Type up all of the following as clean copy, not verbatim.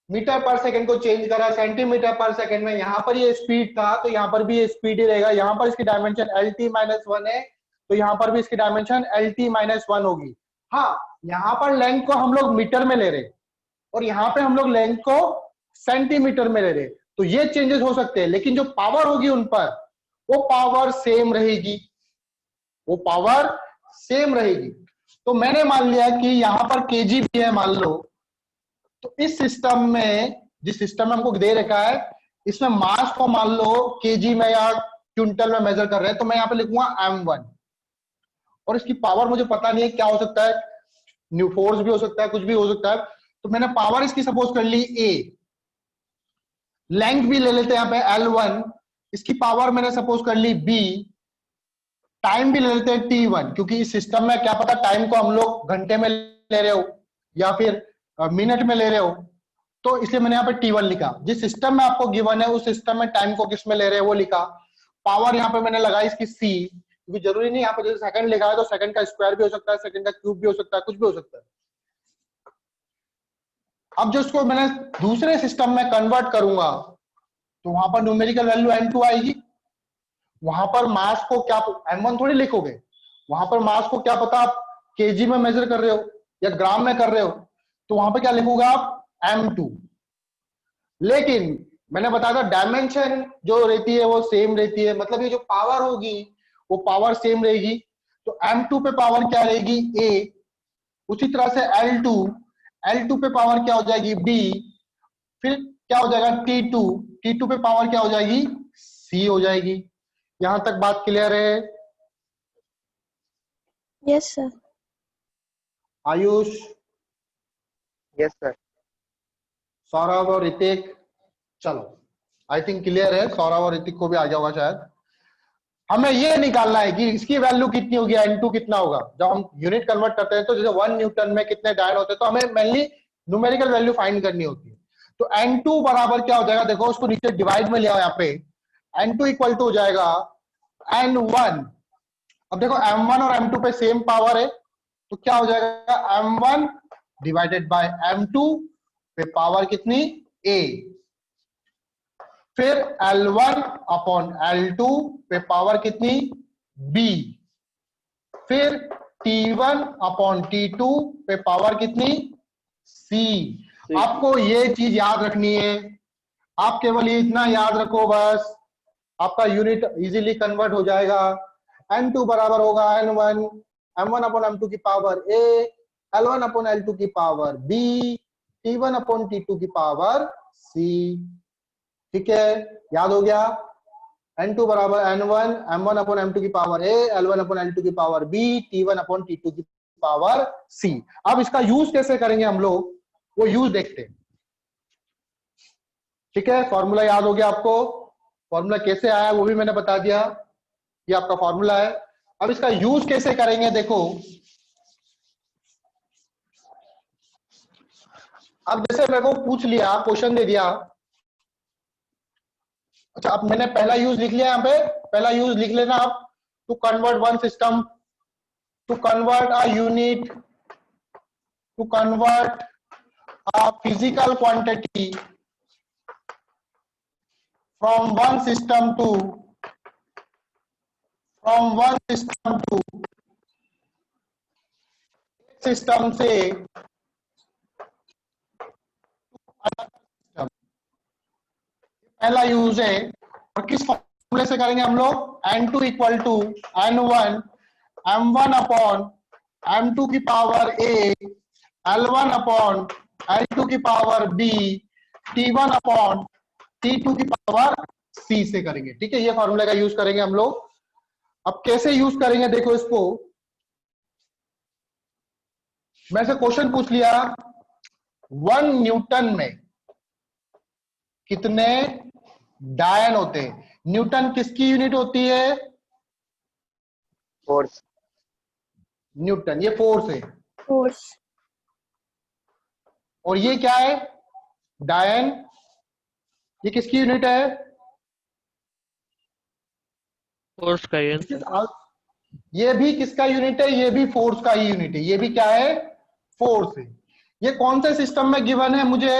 Metre पर second को change करा सेंटीमीटर पर सेकंड में, यहाँ पर ये स्पीड था तो यहाँ पर भी ये स्पीड ही रहेगा। यहाँ पर इसकी डायमेंशन LT-1 है तो यहाँ पर भी इसकी डायमेंशन LT-1 होगी। हाँ, यहाँ पर लेंथ को हम लोग मीटर में ले रहे और यहाँ पे हम लोग लेंथ को सेंटीमीटर में ले रहे, तो ये चेंजेस हो सकते हैं, लेकिन जो पावर होगी उन पर वो पावर सेम रहेगी, वो पावर सेम रहेगी। तो मैंने मान लिया कि यहाँ पर केजी भी है मान लो, तो इस सिस्टम में, जिस सिस्टम में हमको दे रखा है, इसमें मास को मान लो केजी में या क्विंटल में मेजर कर रहे हैं, तो मैं यहाँ पे लिखूंगा M1 और इसकी पावर मुझे पता नहीं है क्या हो सकता है, न्यू फोर्स भी हो सकता है, कुछ भी हो सकता है। तो मैंने पावर इसकी सपोज कर ली A, लेंथ भी ले लेते हैं यहाँ पे L1, इसकी पावर मैंने सपोज कर ली B, टाइम भी ले लेते हैं T1, क्योंकि इस सिस्टम में क्या पता टाइम को हम लोग घंटे में ले रहे हो या फिर मिनट में ले रहे हो, तो इसलिए मैंने यहाँ पे T1 लिखा। जिस सिस्टम में आपको गिवन है उस सिस्टम में टाइम को किस में ले रहे हैं वो लिखा। पावर यहाँ पे मैंने लगाई इसकी C, क्योंकि जरूरी नहीं यहाँ पे जैसे सेकंड लिखा है तो सेकंड का स्क्वायर भी हो सकता है, सेकंड का क्यूब भी हो सकता है, कुछ भी हो सकता है। अब जो इसको मैंने दूसरे सिस्टम में कन्वर्ट करूंगा तो वहां पर न्यूमेरिकल वैल्यू M2 आएगी। वहां पर मास को क्या M1 थोड़ी लिखोगे, वहां पर मास को क्या पता आप केजी में मेजर कर रहे हो या ग्राम में कर रहे हो, तो वहां पे क्या लिखोगे आप M2। लेकिन मैंने बताया था डायमेंशन जो रहती है वो सेम रहती है, मतलब ये जो पावर होगी वो पावर सेम रहेगी। तो M2 पे पावर क्या रहेगी A, उसी तरह से L2 पे पावर क्या हो जाएगी B, फिर क्या हो जाएगा T2 पे पावर क्या हो जाएगी C हो जाएगी। यहां तक बात क्लियर है? Yes sir. Ayush, yes sir. Saurabh और ऋतिक, चलो आई थिंक क्लियर है, सौरभ और ऋतिक को भी आ गया होगा शायद। हमें ये निकालना है कि इसकी वैल्यू कितनी होगी, N2 कितना होगा। जब हम यूनिट कन्वर्ट करते हैं तो जैसे 1 न्यूटन में कितने डायन होते हैं, तो हमें मेनली न्यूमेरिकल वैल्यू फाइंड करनी होती है। तो N2 बराबर क्या हो जाएगा, देखो उसको नीचे डिवाइड में लिया यहाँ पे, N2 इक्वल टू हो जाएगा N1। अब देखो M1 और M2 पे सेम पावर है तो क्या हो जाएगा M1 डिवाइडेड बाय M2 पे पावर कितनी A, फिर L1 अपॉन L2 पे पावर कितनी B, फिर T1 अपॉन T2 पे पावर कितनी C। आपको ये चीज याद रखनी है, आप केवल ये इतना याद रखो बस, आपका यूनिट इजीली कन्वर्ट हो जाएगा। N2 बराबर होगा N1 M1 अपॉन M2 की पावर A, L1 अपॉन L2 की power B, T1 upon T2 की पावर C। ठीक है, याद हो गया। N2 बराबर N1 M1 अपॉन M2 की पावर A, L1 अपॉन L2 की power B, T1 upon T2 की पावर C। अब इसका यूज कैसे करेंगे हम लोग, वो यूज देखते हैं। ठीक है, फॉर्मूला याद हो गया आपको, फॉर्मूला कैसे आया वो भी मैंने बता दिया, ये आपका फॉर्मूला है। अब इसका यूज कैसे करेंगे देखो। अब जैसे मेरे को पूछ लिया, क्वेश्चन दे दिया, अच्छा अब मैंने पहला यूज लिख लिया, यहाँ पे पहला यूज लिख लेना आप, to convert one system, to convert a unit, to convert a physical quantity from one system to system से पहला यूज है। और किस फॉर्मूले से करेंगे हम लोग, N2 equal to N1 M1 upon M2 की पावर A, L1 अपॉन L2 की power B, T1 upon T2 की पावर C से करेंगे। ठीक है, ये फॉर्मूले का यूज करेंगे हम लोग। अब कैसे यूज करेंगे देखो इसको, मैं से क्वेश्चन पूछ लिया 1 न्यूटन में कितने डायन होते हैं। न्यूटन किसकी यूनिट होती है, फोर्स। न्यूटन ये फोर्स है, फोर्स। और ये क्या है डायन, ये किसकी यूनिट है, फोर्स का यूनिट। ये भी किसका यूनिट है, ये भी फोर्स का ही यूनिट है, ये भी क्या है फोर्स है। ये कौन से सिस्टम में गिवन है मुझे?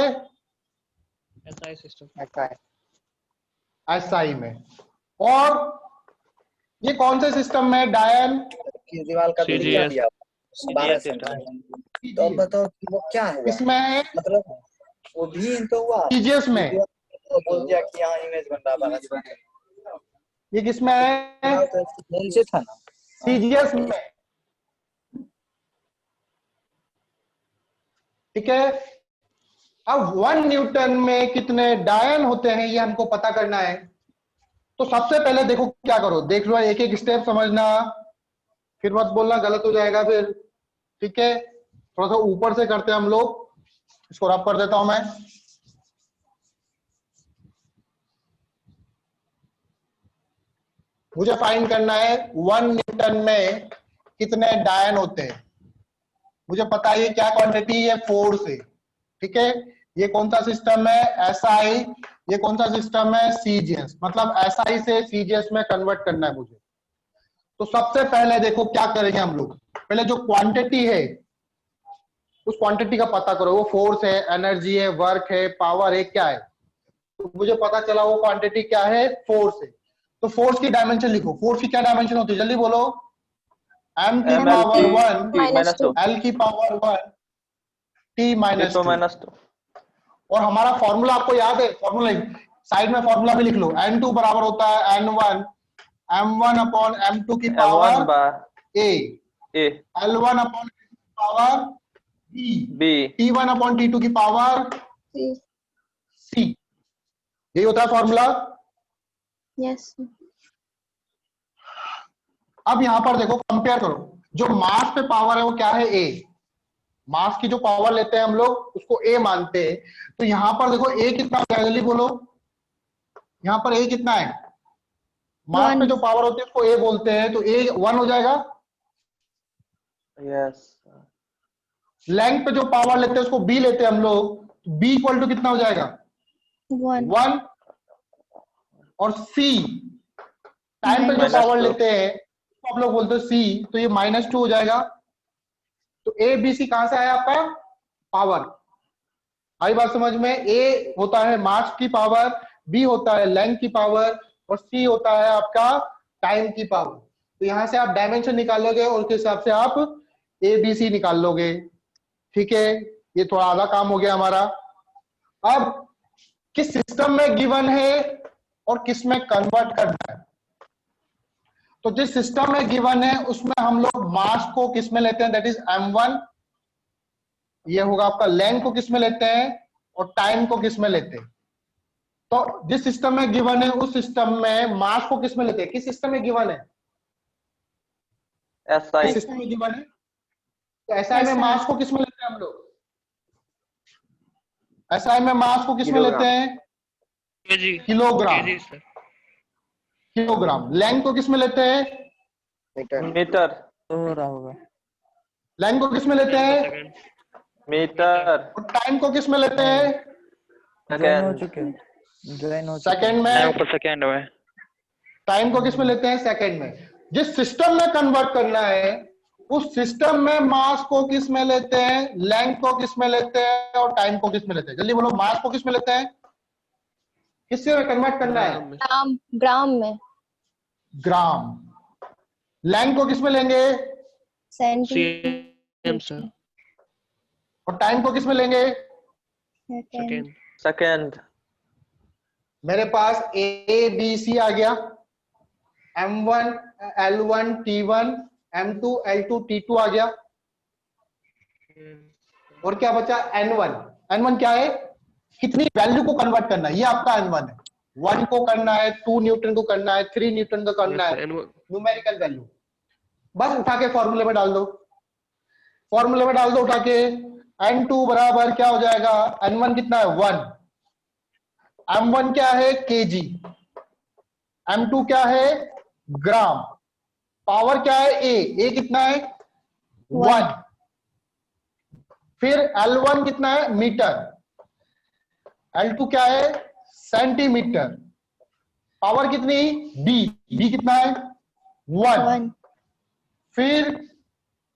SI system. ऐसा है। एसआई में। और ये कौन से सिस्टम में डायन? किस दीवार का दूरी क्या CGS. दिया? 12 CGS system. सेंटीमीटर। तो अब बताओ कि वो क्या है? इसमें है मतलब वो भी तो हुआ सीजीएस में। तो बोल दिया कि यहाँ इमेज बन रहा है। ये किसमें है? नीचे था ना सीजीएस में। ठीक है। अब 1 न्यूटन में कितने डायन होते हैं ये हमको पता करना है। तो सबसे पहले देखो क्या करो, देख लो, एक एक स्टेप समझना, फिर मत बोलना गलत हो जाएगा फिर। ठीक है, थोड़ा सा ऊपर से करते हैं हम लोग। इसको रब कर देता हूं मैं। मुझे फाइंड करना है 1 न्यूटन में कितने डायन होते हैं। मुझे पता है ये क्या क्वांटिटी है, फोर्स है। ठीक है, ये कौन सा सिस्टम है? एसआई। ये कौन सा सिस्टम है? सीजीएस। मतलब एसआई से सीजीएस में कन्वर्ट करना है मुझे। तो सबसे पहले देखो क्या करेंगे हम लोग, पहले जो क्वांटिटी है उस क्वांटिटी का पता करो। वो फोर्स है, एनर्जी है, वर्क है, पावर है, क्या है? तो मुझे पता चला वो क्वांटिटी क्या है, फोर्स है। तो फोर्स की डायमेंशन लिखो। फोर्स की क्या डायमेंशन होती है, जल्दी बोलो। एम की पावर 1 -2 एल की power 1 T minus T2 two. -2 और हमारा फॉर्मूला आपको याद है? फॉर्मूला साइड में फॉर्मूला भी लिख लो। N2 बराबर होता है N1 M1 अपॉन M2 की M1 power bye A, A L1 upon power B, B T1 upon T2 की पावर C। यही होता है फॉर्मूला। यस। अब यहां पर देखो, कंपेयर करो। जो मास पे पावर है वो क्या है? A। मास की जो पावर लेते हैं हम लोग उसको A मानते हैं। तो यहां पर देखो A कितना हो जाएगा, जल्दी बोलो। यहां पर A कितना है? मास पे जो पावर होती है उसको A बोलते हैं, तो A 1 हो जाएगा। यस लेंथ पे जो पावर लेते हैं उसको B लेते हैं हम लोग, तो B इक्वल टू कितना हो जाएगा? 1। और C टाइम पे जो पावर -2 लेते हैं उसको आप लोग बोलते हो C, तो ये -2 हो जाएगा। तो A B C कहां से आया आपका? पावर। आई बात समझ में? A होता है मास की पावर, B होता है लेंथ की पावर, और C होता है आपका टाइम की पावर। तो यहां से आप डायमेंशन निकालोगे और उसके हिसाब से आप ABC निकाल लोगे। ठीक है, ये थोड़ा आधा काम हो गया हमारा। अब किस सिस्टम में गिवन है और किस में कन्वर्ट करना है। तो जिस सिस्टम में गिवन है उसमें हम लोग मास को किस में लेते हैं, दैट इज M1। ये होगा आपका लेंथ को किस में लेते हैं और टाइम को किस में लेते हैं। तो जिस सिस्टम में गिवन है उस सिस्टम में मास को किस में लेते हैं? किस सिस्टम में गिवन है? SI किस सिस्टम में गिवन है? तो एसआई में मास को किस में लेते हैं हम लोग? एसआई में मास को किस में लेते हैं? kg. Kilogram. kg sir. Kilogram. Length को किस में लेते हैं? मीटर हो रहा होगा। लेंथ को किस में लेते हैं? Second. मीटर और टाइम को किस में लेते हैं? ज्वाइन हो सेकंड चुके हैं। ज्वाइन हो चुके सेकंड हैं। में। ऊपर सेकंड में. टाइम को किस में लेते हैं? सेकंड में। जिस सिस्टम में कन्वर्ट करना है उस सिस्टम में मास को किस में लेते हैं, लेंथ को किस में लेते हैं और टाइम को किस में लेते हैं? जल्दी बोलो, मास को किस में लेते हैं? किससे में कन्वर्ट करना है? ग्राम। ग्राम में। ग्राम। लेंथ को किस में लेंगे? cm sir. और टाइम को किस में लेंगे? सेकंड। सेकंड मेरे पास A B C आ गया। M1 L1 T1 M2 L2 T2 आ गया। और क्या बचा? N1। N1 क्या है? कितनी वैल्यू को कन्वर्ट करना है, ये आपका N1 है। 1 को करना है, 2 न्यूटन को करना है, 3 न्यूटन को करना है, न्यूमेरिकल वैल्यू। बस उठा के फॉर्मूले में डाल दो। फॉर्मूले में डाल दो उठा के। N2 बराबर क्या हो जाएगा? N1 कितना है? 1। M1 क्या है? kg। M2 क्या है? ग्राम। पावर क्या है? A कितना है? 1। फिर L1 कितना है? मीटर। L2 क्या है? सेंटीमीटर। पावर कितनी? B कितना है? 1। फिर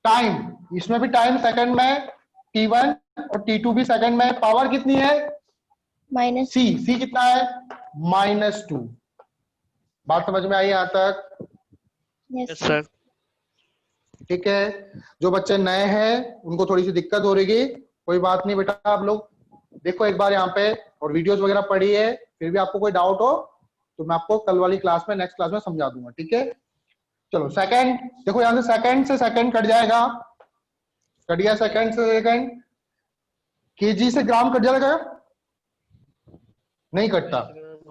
टाइम, इसमें भी टाइम सेकंड में T1 और T2 भी सेकंड में है। पावर कितनी है? माइनस C कितना है? -2। बात समझ में आई यहाँ तक? Yes yes sir. ठीक है, जो बच्चे नए हैं उनको थोड़ी सी दिक्कत हो रही, कोई बात नहीं बेटा, आप लोग देखो एक बार यहाँ पे और वीडियोस वगैरह पढ़ी है, फिर भी आपको कोई डाउट हो तो मैं आपको कल वाली क्लास में, नेक्स्ट क्लास में समझा दूंगा। ठीक है, चलो सेकंड देखो, यहाँ से सेकंड कट जाएगा, कट गया सेकंड से सेकंड। केजी से ग्राम कट जाएगा? नहीं कटता,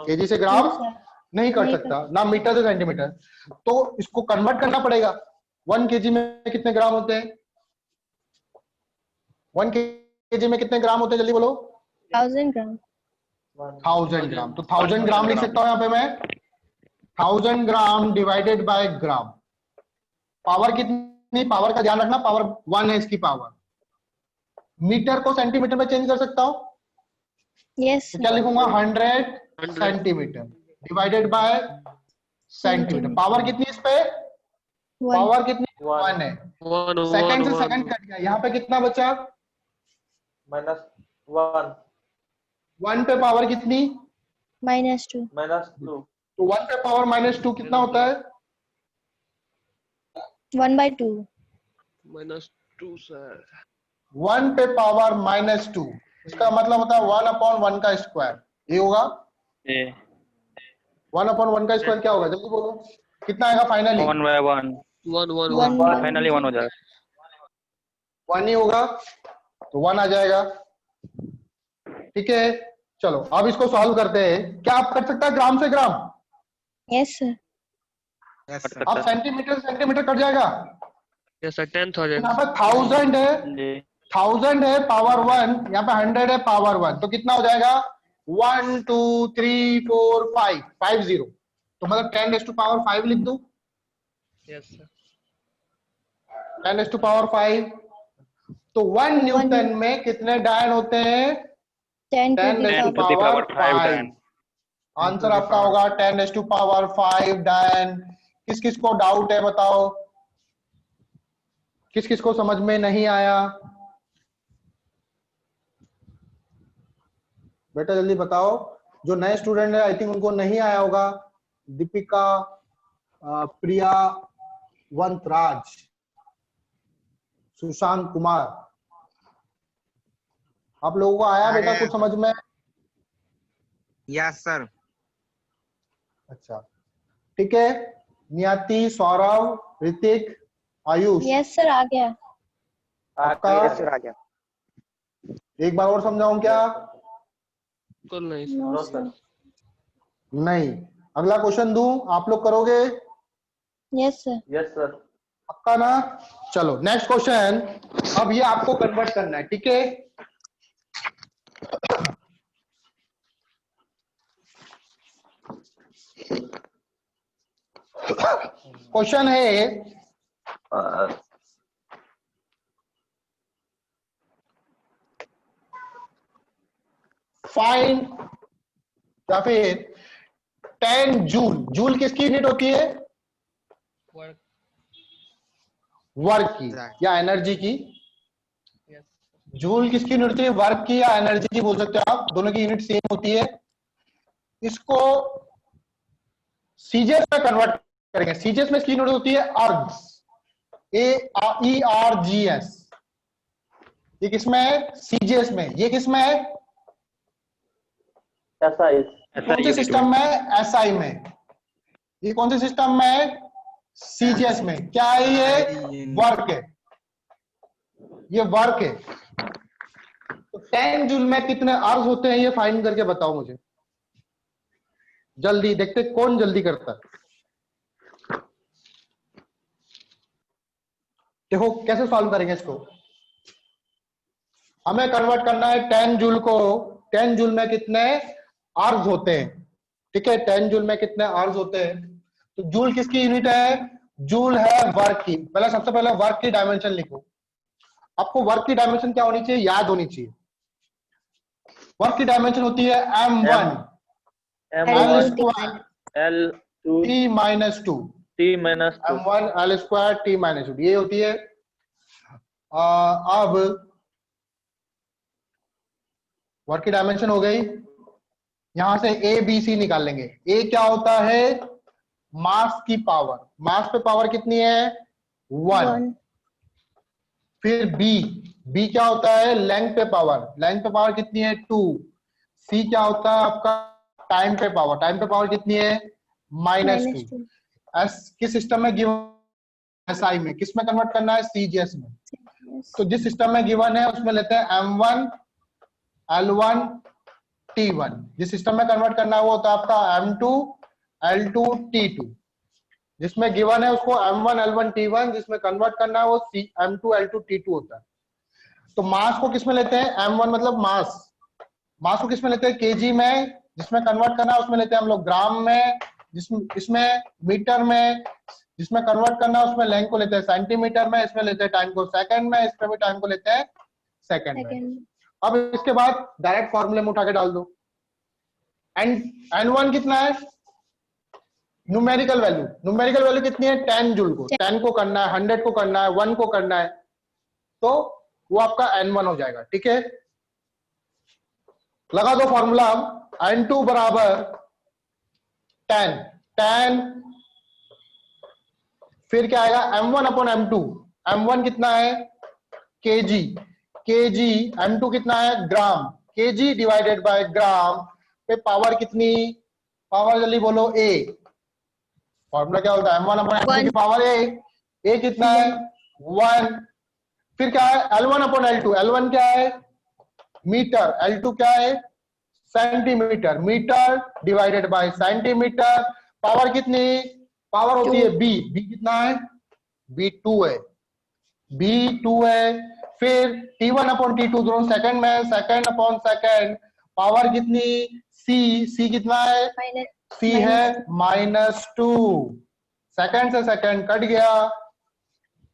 केजी से ग्राम नहीं कट सकता ना, मीटर से सेंटीमीटर। तो इसको कन्वर्ट करना पड़ेगा। 1 केजी में कितने ग्राम होते हैं? 1 केजी में कितने ग्राम होते हैं, जल्दी बोलो। 1000 ग्राम। 1000 ग्राम। तो 1000 ग्राम लिख सकता हूं यहाँ पे मैं, 1000 gram divided by gram. Power कितनी? पावर का ध्यान रखना, पावर 1 है इसकी पावर। मीटर को सेंटीमीटर में चेंज कर सकता हूं, यस तो क्या लिखूंगा? 100 centimetre divided by centimetre. Power कितनी इस पे? पावर कितनी? 1 है। सेकंड से सेकंड कट गया, यहाँ पे कितना बचा? -1 1 पे पावर कितनी? -2 -2 तो 1 पे पावर -2 कितना होता है? 1/2 -2 सर। 1 पे पावर -2, इसका मतलब होता है 1/1 का स्क्वायर। ये होगा 1/1 का स्क्वायर। क्या होगा जल्दी बोलो, कितना आएगा फाइनली? 1/1 1 फाइनली 1 हो जाएगा। 1 ही होगा, तो 1 आ जाएगा। ठीक है, चलो अब इसको सॉल्व करते हैं। क्या आप कर सकता है ग्राम से ग्राम? Yes sir. अब सेंटीमीटर सेंटीमीटर कट जाएगा। Yes sir. 10,000 यहाँ पे 1000 है, जी 1000 है पावर 1, यहाँ पे 100 है पावर 1, तो कितना हो जाएगा? 1 2 3 4 5 50। तो मतलब 10⁻5 लिख दूं? Yes sir. 10⁻5। तो 1 न्यूटन में कितने डायन होते हैं? 10 to the 10 to the power power 5 डायन। आंसर आपका होगा 10⁻5 डायन। किस किस को डाउट है बताओ, किस किस को समझ में नहीं आया? बेटा जल्दी बताओ, जो नए स्टूडेंट है आई थिंक उनको नहीं आया होगा। दीपिका, प्रिया, वंतराज, सुशांत कुमार, आप लोगों को आया बेटा कुछ समझ में? Yes sir. अच्छा ठीक है, नियति, सौरव, ऋतिक, आयुष, यस सर आ गया। आपका आ गया। एक बार और समझाऊं क्या? बिल्कुल नहीं नो सर। सर। नहीं। अगला क्वेश्चन दूं, आप लोग करोगे? Yes sir. Yes sir. पक्का ना? चलो नेक्स्ट क्वेश्चन। अब ये आपको कन्वर्ट करना है, ठीक है? क्वेश्चन है फाइंड, या फिर 10 जूल। जूल किसकी यूनिट होती है? वर्क। वर्क की या एनर्जी की? यस। जूल किसकी यूनिट होती है? वर्क की या एनर्जी की बोल सकते हो आप, दोनों की यूनिट सेम होती है। इसको सीजीएस में कन्वर्ट करेंगे। सीजीएस में इसकी यूनिट होती है अर्ग्स, AERGS। ये किसमें है? सीजीएस में। ये किसमें है? कौन से सिस्टम में? एसआई में। ये कौन से सिस्टम में है? सीजीएस में। क्या है ये? वर्क है, ये वर्क है। तो 10 जूल में कितने अर्ज होते हैं ये फाइंड करके बताओ मुझे जल्दी, देखते कौन जल्दी करता है। देखो कैसे सॉल्व करेंगे इसको। हमें कन्वर्ट करना है 10 जूल को। 10 जूल में कितने अर्ज होते हैं? ठीक है, 10 जूल में कितने अर्ज होते हैं? तो जूल किसकी यूनिट है? जूल है वर्क की। पहले सबसे पहले वर्क की डायमेंशन लिखो। आपको वर्क की डायमेंशन क्या होनी चाहिए? याद होनी चाहिए। वर्क की डायमेंशन होती है M1 L² L2 T-2 T-2 M1 L² T-2, ये होती है। अब वर्क की डायमेंशन हो गई। यहां से ए बी सी निकाल लेंगे। ए क्या होता है, मास की पावर, मास पे पावर कितनी है 1। 1 फिर बी, बी क्या होता है लेंथ पे पावर, लेंथ पे पावर कितनी है 2। सी क्या होता है आपका टाइम पे पावर, टाइम पे पावर कितनी है -2। -2 एस किस सिस्टम में गिवन, एसआई में, किस में कन्वर्ट करना है सीजीएस में। yes तो जिस सिस्टम में गिवन है उसमें लेते हैं M1 L1 T1, जिस सिस्टम में कन्वर्ट करना है वो होता है आपका M2 L2 T2। जिसमें गिवन है उसको M1 L1 T1, जिसमें कन्वर्ट करना है वो M2 L2 T2 होता है। तो मास को किसमें लेते हैं M1 मतलब मास, मास को किसमें लेते हैं केजी में, जिसमें कन्वर्ट करना है उसमें लेते हैं हम लोग ग्राम में, इसमें मीटर में, जिसमें कन्वर्ट करना है उसमें लेंथ को लेते हैं सेंटीमीटर में, इसमें लेते हैं टाइम को सेकंड में, इसमें भी टाइम को लेते हैं सेकंड में। सेकंड अब इसके बाद डायरेक्ट फॉर्मूले में उठा के डाल दो। N1 कितना है न्यूमेरिकल वैल्यू, न्यूमेरिकल वैल्यू कितनी है 10 जूल को, 10 को करना है, 100 को करना है, 1 को करना है, तो वो आपका N1 हो जाएगा। ठीक है, लगा दो फॉर्मूला। N2 बराबर 10, 10 फिर क्या आएगा M1 अपॉन M2, M1 कितना है केजी, केजी, M2 कितना है ग्राम, केजी डिवाइडेड बाय ग्राम पे पावर कितनी, पावर जल्दी बोलो A। फॉर्मूला क्या होता है M1 अपॉन M2 की पावर A कितना है 1। फिर क्या है L1 अपॉन L2, L1 क्या है मीटर, L2 क्या है centimetre, metre divided by centimetre, power कितनी, पावर होती है B, B कितना है B2 है, B2 है। फिर T1 अपॉन T2 दोनों सेकंड में, सेकंड अपॉन सेकंड, पावर कितनी C, C कितना है C है -2, सेकंड से सेकंड कट गया।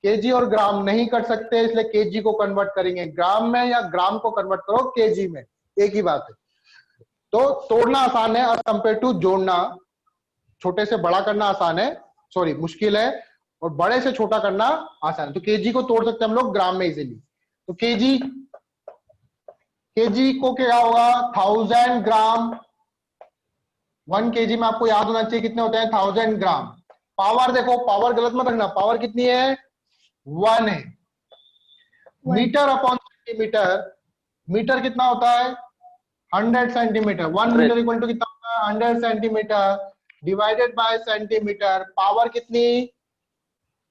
केजी और ग्राम नहीं कट सकते इसलिए केजी को कन्वर्ट करेंगे ग्राम में, या ग्राम को कन्वर्ट करो केजी में, एक ही बात है। तो तोड़ना आसान है एज कंपेयर टू जोड़ना, छोटे से बड़ा करना आसान है, सॉरी मुश्किल है, और बड़े से छोटा करना आसान है। तो केजी को तोड़ सकते हैं हम लोग ग्राम में इजीली। तो केजी, केजी को क्या होगा 1000 ग्राम, 1 केजी में आपको याद होना चाहिए कितने होते हैं 1000 ग्राम। पावर देखो, पावर गलत मत रखना, पावर कितनी है 1 है। मीटर अपॉन सेंटीमीटर, मीटर कितना होता है 100 सेंटीमीटर, 1 मीटर इक्वल टू कितना होता है 100 centimetre divided by centimetre. Power कितनी,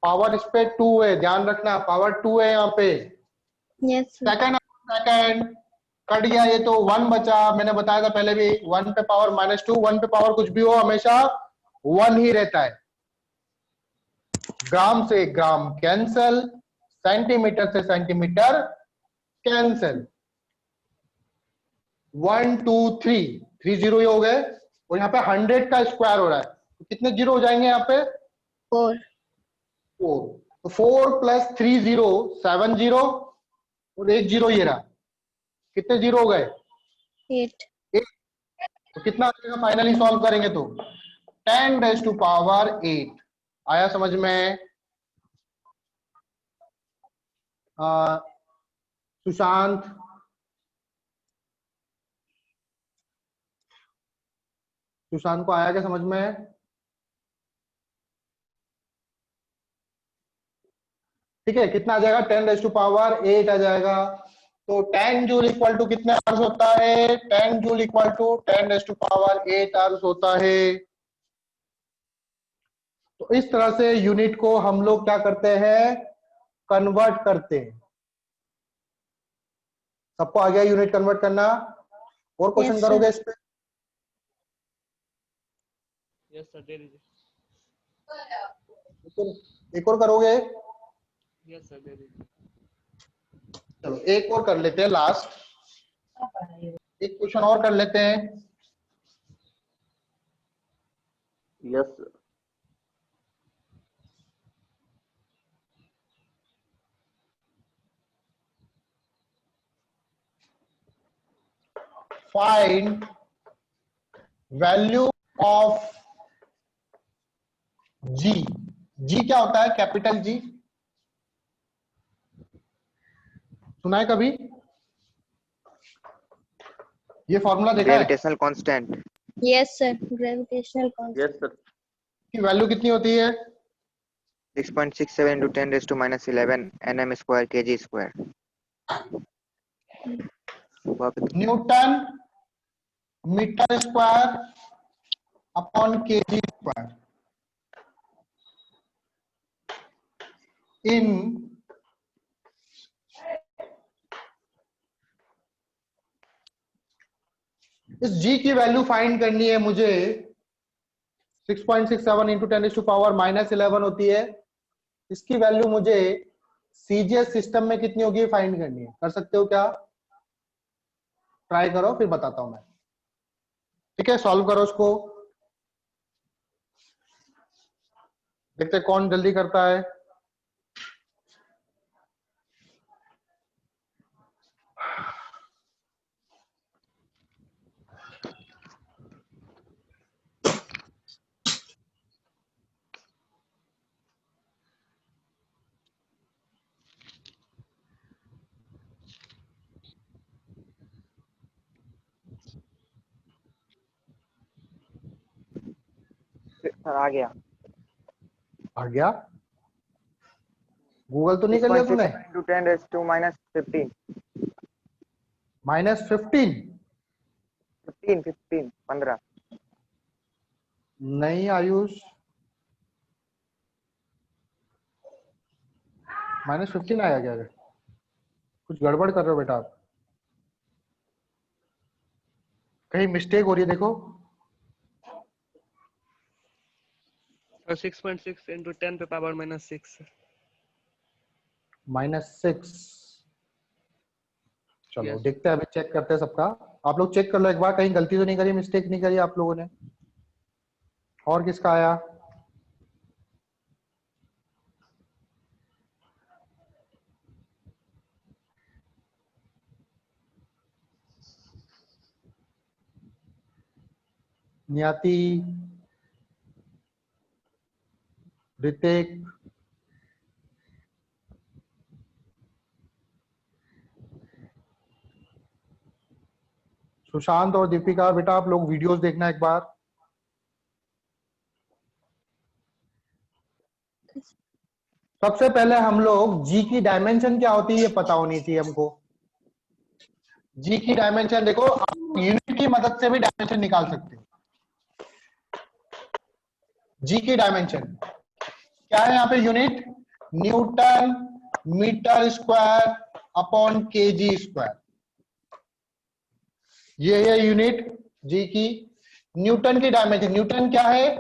पावर इस पे 2 है, ध्यान रखना पावर 2 है यहाँ पे। यस सेकंड सेकंड कट गया ये तो 1 बचा, मैंने बताया था पहले भी 1 पे पावर -2, 1 पे पावर कुछ भी हो हमेशा 1 ही रहता है। ग्राम से ग्राम कैंसल, सेंटीमीटर से सेंटीमीटर कैंसल, 1 2 3 3 जीरो ही हो गए, और यहाँ पे 100 का स्क्वायर हो रहा है तो कितने जीरो हो जाएंगे यहाँ पे 4 4, तो 4 + 3 जीरो 7 जीरो, और 1 जीरो ये रहा, कितने जीरो हो गए 8 तो कितना आएगा फाइनली सॉल्व करेंगे तो 10⁻8 आया समझ में। सुशांत, सुशांत को आया क्या समझ में, ठीक है कितना आ जाएगा 10⁻8 आ जाएगा। तो 10 जूल इक्वल टू कितने आवर्स होता है 10 जूल इक्वल टू 10⁸8 आवर्स होता है। तो इस तरह से यूनिट को हम लोग क्या करते हैं कन्वर्ट करते हैं। सबको आ गया यूनिट कन्वर्ट करना, और क्वेश्चन Yes, करोगे इस पे यस सर दे दीजिए। एक और करोगे, यस सर दे दीजिए। चलो एक और कर लेते हैं लास्ट, एक क्वेश्चन और कर लेते हैं। Yes sir. Find value of G, G क्या होता है कैपिटल जी, सुना है कभी ये फॉर्मूला देखा है gravitational constant. Yes, sir. Gravitational constant. Yes, sir. की वैल्यू कितनी होती है? 6.67 into 10⁻11 nm square kg square। Newton metre square upon KG square in इस g की वैल्यू फाइंड करनी है मुझे। 6.67 इंटू 10⁻⁻11 होती है। इसकी वैल्यू मुझे सीजीएस सिस्टम में कितनी होगी फाइंड करनी है। कर सकते हो क्या? ट्राई करो फिर बताता हूं मैं। ठीक है, सॉल्व करो उसको, देखते कौन जल्दी करता है। सर आ गया। आ गया? गूगल तो नहीं कर लिया तूने? 6.67 into 10⁻⁻15 -15 15 नहीं आयुष, -15 आया क्या? कुछ गड़बड़ कर रहे हो बेटा आप, कहीं मिस्टेक हो रही है देखो। 6.6 into 10 पे पावर -6। -6। चलो Yes. देखते हैं, अभी चेक करते हैं सबका। आप लोग चेक कर लो एक बार, कहीं गलती तो नहीं करी, मिस्टेक नहीं करी आप लोगों ने। और किसका आया? नियति, ऋतिक, सुशांत और दीपिका, बेटा आप लोग वीडियोस देखना एक बार। सबसे पहले हम लोग जी की डायमेंशन क्या होती है ये पता होनी चाहिए हमको। जी की डायमेंशन देखो, आप यूनिट की मदद से भी डायमेंशन निकाल सकते हो। जी की डायमेंशन क्या है यहाँ पे? Unit newton metre square upon KG square, ये है यूनिट जी की। न्यूटन की डायमेंशन, न्यूटन क्या है?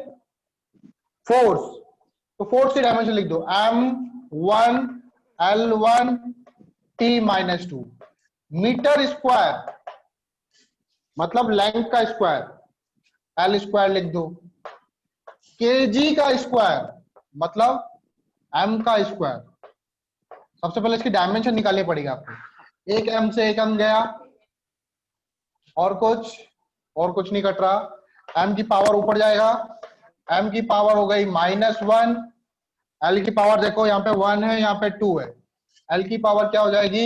फोर्स, तो फोर्स की डायमेंशन लिख दो m1 l1 t-2। Metre square मतलब लेंथ का स्क्वायर, l स्क्वायर लिख दो। केजी का स्क्वायर मतलब m का स्क्वायर। सबसे पहले इसकी डायमेंशन निकालनी पड़ेगी आपको। एक m से एक m गया, और कुछ नहीं कट रहा। m की पावर ऊपर जाएगा, m की पावर हो गई -1, l की पावर देखो यहाँ पे 1 है, यहाँ पे 2 है, l की पावर क्या हो जाएगी?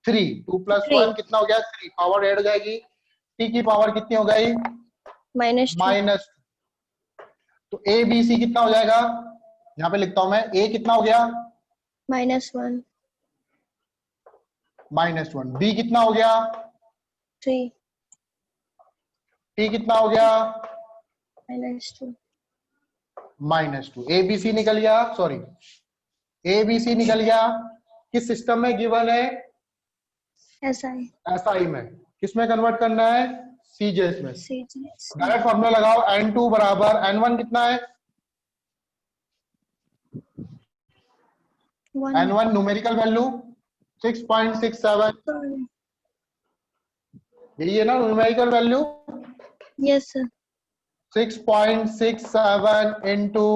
3। 2 + 1 कितना हो गया? 3। पावर ऐड हो जाएगी। t की पावर कितनी हो गई? -2. तो a b c कितना हो जाएगा? यहाँ पे लिखता हूं मैं, a कितना हो गया? -1. -1। b कितना हो गया? 3. t कितना हो गया? -2. -2। a b c निकल गया, सॉरी a b c निकल गया। किस सिस्टम में गिवन है? SI. SI में। किसमें कन्वर्ट करना है? सीजीएस में। CGS. डायरेक्ट फॉर्मूला लगाओ, n2 बराबर n1 कितना है? 1. n1 न्यूमेरिकल वैल्यू 6.67, यही है ना numerical value? Yes, sir. 6.67 into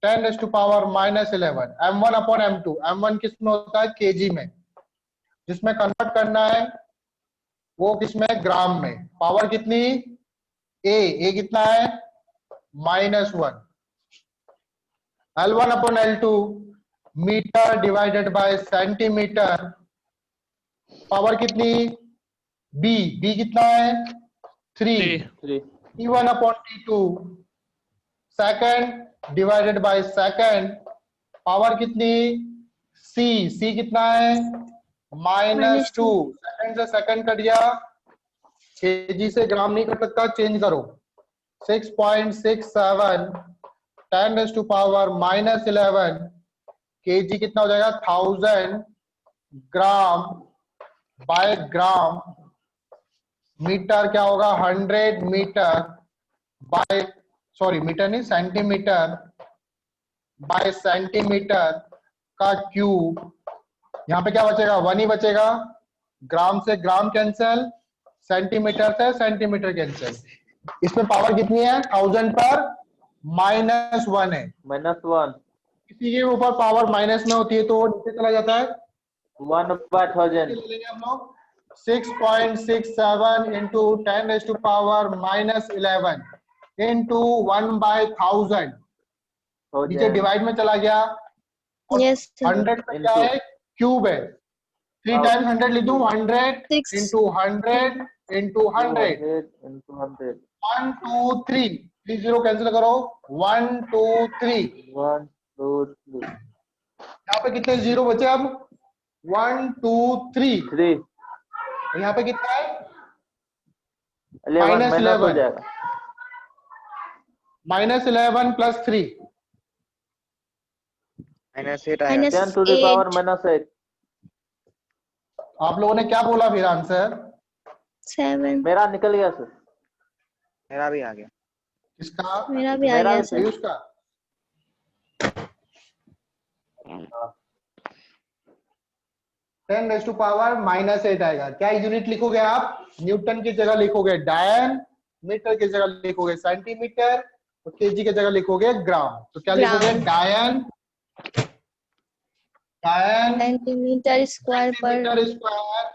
10⁻⁻11 m1 upon m2। m1 किस में होता है? केजी में। जिसमें कन्वर्ट करना है वो किसमें? ग्राम में। पावर कितनी? a कितना है? -1। L1 अपॉन L2 metre divided by centimetre, power कितनी? बी कितना है 3 3 T1/T2 second divided by second power कितनी सी कितना है -2 सेकंड से सेकंड कट गया केजी से ग्राम नहीं कट सकता चेंज करो 6.67 10⁻⁻11 केजी कितना हो जाएगा 1000 ग्राम बाय ग्राम मीटर क्या होगा 100 मीटर बाय सॉरी मीटर नहीं सेंटीमीटर बाय सेंटीमीटर का क्यूब यहाँ पे क्या बचेगा 1 ही बचेगा ग्राम से ग्राम कैंसिल सेंटीमीटर से सेंटीमीटर कैंसिल इसमें पावर कितनी है 1000 पर -1 है -1 किसी के ऊपर पावर माइनस में होती है तो वो नीचे चला जाता है 1/1000 हम लोग 6.67 into 10⁻⁻11 into 1/1000 नीचे डिवाइड में चला गया Yes, sir. 100 का क्या है क्यूब है 3 टाइम्स 100 लिख दूं 100 Six. into 100 into 100 into 100 1 2 3 3 0 cancel करो 1 2 3 1 2 3 यहाँ पे कितने जीरो बचे अब 1 2 3 3 यहाँ पे कितना है 11 -11 माइनस हो जाएगा -11 + 3 -8 आएगा Minus 10 to the power 8, -8 आप लोगों ने क्या बोला फिर आंसर 7. मेरा निकल गया सर मेरा भी आ गया किसका मेरा भी आ मेरा गया भी सर. पीयूष का 10⁻⁻8 आएगा क्या यूनिट लिखोगे आप न्यूटन की जगह लिखोगे डायन मीटर की जगह लिखोगे सेंटीमीटर और केजी की जगह लिखोगे ग्राम तो क्या ग्राम. लिखोगे डायन सेंटीमीटर स्क्वायर पर सेंटीमीटर स्क्वायर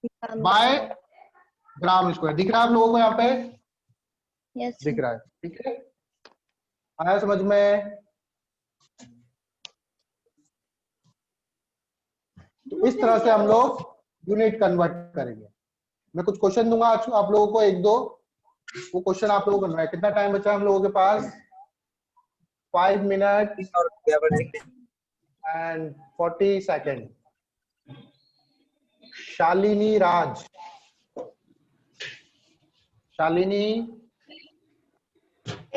ग्राम. बाय ग्राम स्क्वायर दिख रहा है आप लोगों को यहाँ पे Yes, sir. दिख रहा है ठीक है आया समझ में तो इस तरह से हम लोग यूनिट कन्वर्ट करेंगे मैं कुछ क्वेश्चन दूंगा आप लोगों को एक दो वो क्वेश्चन आप लोगों को करना है कितना टाइम बचा है हम लोगों के पास 5 minute and 40 second Shalini Raj Shalini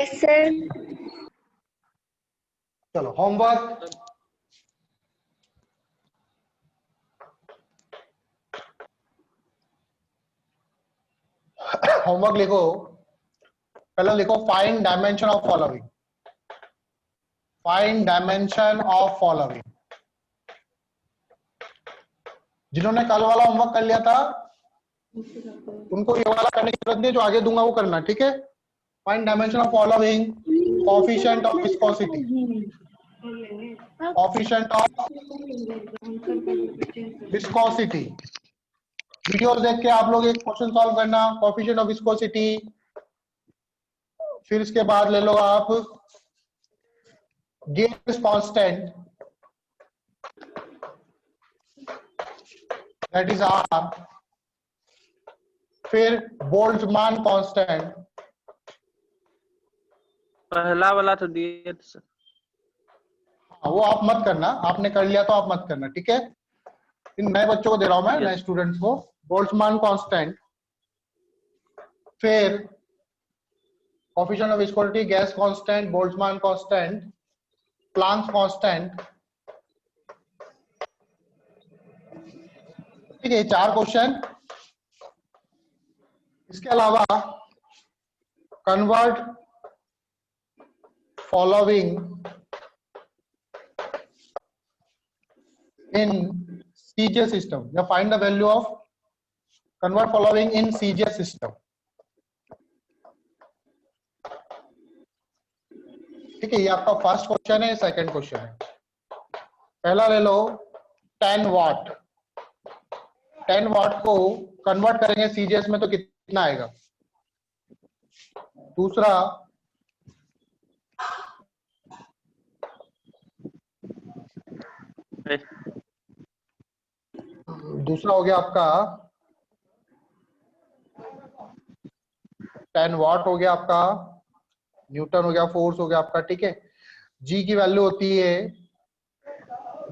Yes, sir. चलो होमवर्क होमवर्क लिखो पहले लिखो find dimension of following find dimension of following जिन्होंने कल वाला होमवर्क कर लिया था उनको ये वाला करने की जरूरत नहीं है जो आगे दूंगा वो करना ठीक है find dimension of following coefficient of viscosity coefficient of viscosity video देख के आप लोग एक क्वेश्चन सॉल्व करना कोएफिशिएंट ऑफ विस्कोसिटी फिर इसके बाद ले लो आप gas constant that is R फिर बोल्ट्जमान कांस्टेंट पहला वाला तो दिए थे सर वो आप मत करना आपने कर लिया तो आप मत करना ठीक है इन नए बच्चों को दे रहा हूं मैं नए स्टूडेंट्स को बोल्ट्जमान कांस्टेंट फिर coefficient of viscosity gas constant Boltzmann constant Planck's constant ठीक है 4 क्वेश्चन इसके अलावा convert following in CJ system या find the value of convert following in CJ system ठीक है ये आपका फर्स्ट क्वेश्चन है सेकंड क्वेश्चन है पहला ले लो 10 वाट 10 वाट को कन्वर्ट करेंगे सीजीएस में तो कितना आएगा दूसरा दूसरा हो गया आपका 10 वाट हो गया आपका, न्यूटन हो गया, फोर्स हो गया आपका, ठीक है। जी की वैल्यू होती है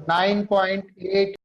9.8